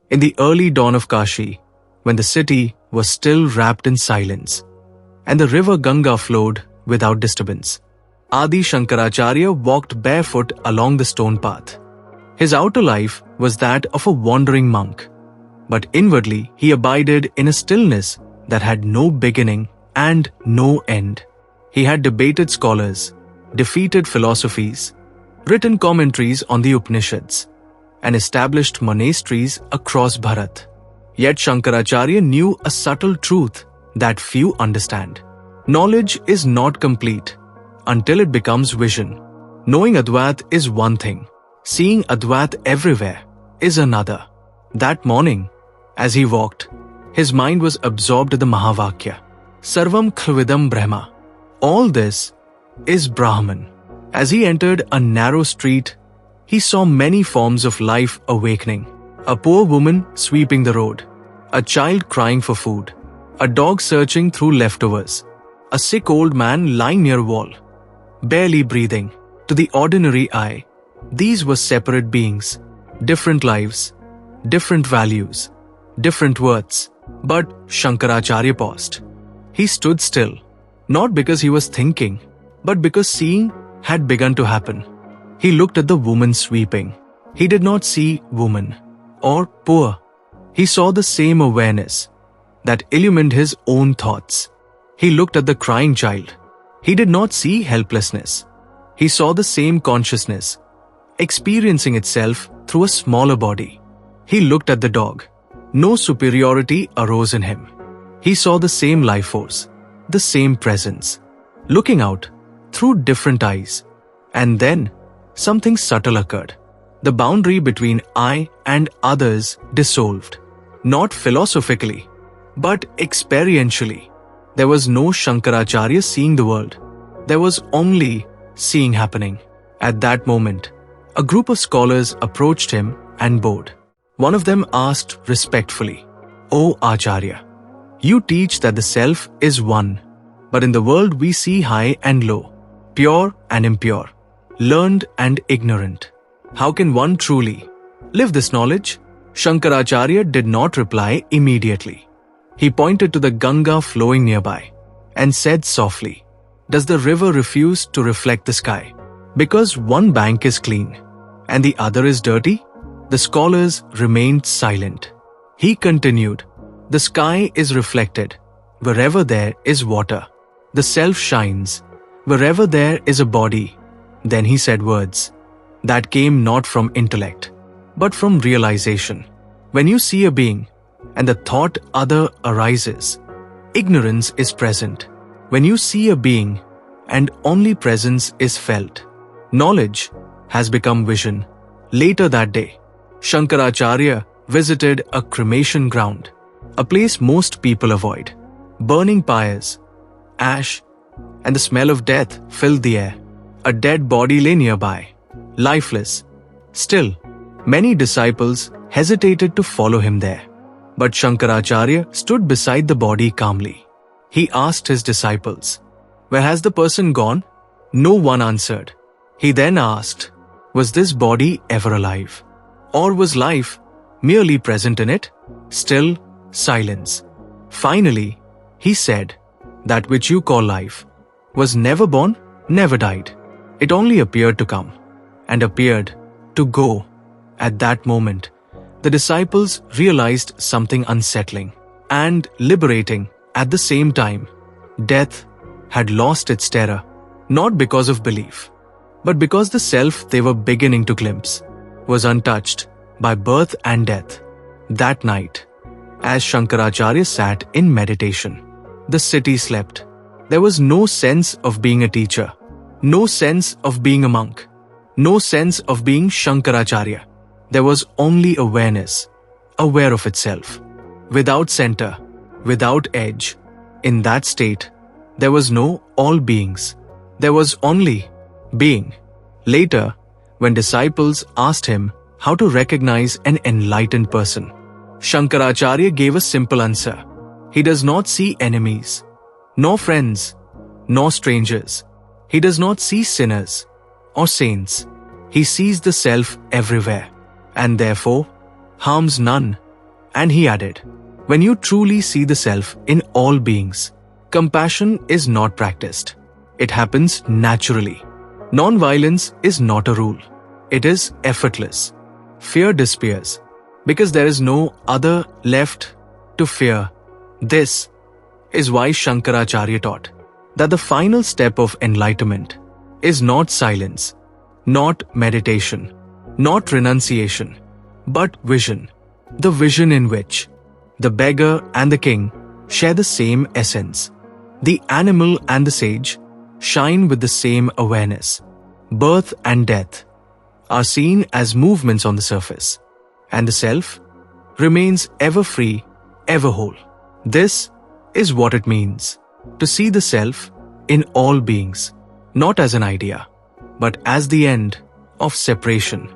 In the early dawn of Kashi, when the city was still wrapped in silence, and the river Ganga flowed without disturbance, Adi Shankaracharya walked barefoot along the stone path. His outer life was that of a wandering monk, but inwardly he abided in a stillness that had no beginning and no end. He had debated scholars, defeated philosophies, written commentaries on the Upanishads, and established monasteries across Bharat. Yet Shankaracharya knew a subtle truth that few understand. Knowledge is not complete until it becomes vision. Knowing Advaita is one thing, seeing Advaita everywhere is another. That morning, as he walked, his mind was absorbed in the Mahavakya, Sarvam Khalvidam Brahma. All this is Brahman. As he entered a narrow street, he saw many forms of life awakening. A poor woman sweeping the road, a child crying for food, a dog searching through leftovers, a sick old man lying near a wall, barely breathing. To the ordinary eye, these were separate beings, different lives, different values, different worths. But Shankaracharya paused. He stood still, not because he was thinking, but because seeing had begun to happen. He looked at the woman sweeping. He did not see woman or poor. He saw the same awareness that illumined his own thoughts. He looked at the crying child. He did not see helplessness. He saw the same consciousness, experiencing itself through a smaller body. He looked at the dog. No superiority arose in him. He saw the same life force, the same presence, looking out through different eyes. And then, something subtle occurred. The boundary between I and others dissolved. Not philosophically, but experientially. There was no Shankaracharya seeing the world. There was only seeing happening. At that moment, a group of scholars approached him and bowed. One of them asked respectfully, "O Acharya, you teach that the self is one, but in the world we see high and low, pure and impure, learned and ignorant. How can one truly live this knowledge?" Shankaracharya did not reply immediately. He pointed to the Ganga flowing nearby and said softly, "Does the river refuse to reflect the sky because one bank is clean and the other is dirty?" The scholars remained silent. He continued, "The sky is reflected wherever there is water. The self shines wherever there is a body." Then he said words that came not from intellect, but from realization. When you see a being and the thought other arises, ignorance is present. When you see a being and only presence is felt, knowledge has become vision. Later that day, Shankaracharya visited a cremation ground, a place most people avoid. Burning pyres, ash, and the smell of death filled the air. A dead body lay nearby, lifeless. Still, many disciples hesitated to follow him there. But Shankaracharya stood beside the body calmly. He asked his disciples, "Where has the person gone?" No one answered. He then asked, "Was this body ever alive? Or was life merely present in it?" Still silence. Finally, he said, "That which you call life was never born, never died. It only appeared to come and appeared to go." At that moment, the disciples realized something unsettling and liberating at the same time. Death had lost its terror, not because of belief, but because the self they were beginning to glimpse was untouched by birth and death. That night, as Shankaracharya sat in meditation, the city slept. There was no sense of being a teacher, no sense of being a monk, no sense of being Shankaracharya. There was only awareness, aware of itself, without center, without edge. In that state, there was no all beings. There was only being. Later, when disciples asked him how to recognize an enlightened person, Shankaracharya gave a simple answer. He does not see enemies, nor friends, nor strangers. He does not see sinners or saints. He sees the self everywhere, and therefore harms none And he added, when you truly see the self in all beings, compassion is not practiced. It happens naturally. Non-violence is not a rule. It is effortless. Fear disappears because there is no other left to fear. This is why Shankaracharya taught that the final step of enlightenment is not silence, not meditation, not renunciation, but vision. The vision in which the beggar and the king share the same essence. The animal and the sage shine with the same awareness. Birth and death are seen as movements on the surface, and the self remains ever free, ever whole. This is what it means to see the self in all beings, not as an idea, but as the end of separation.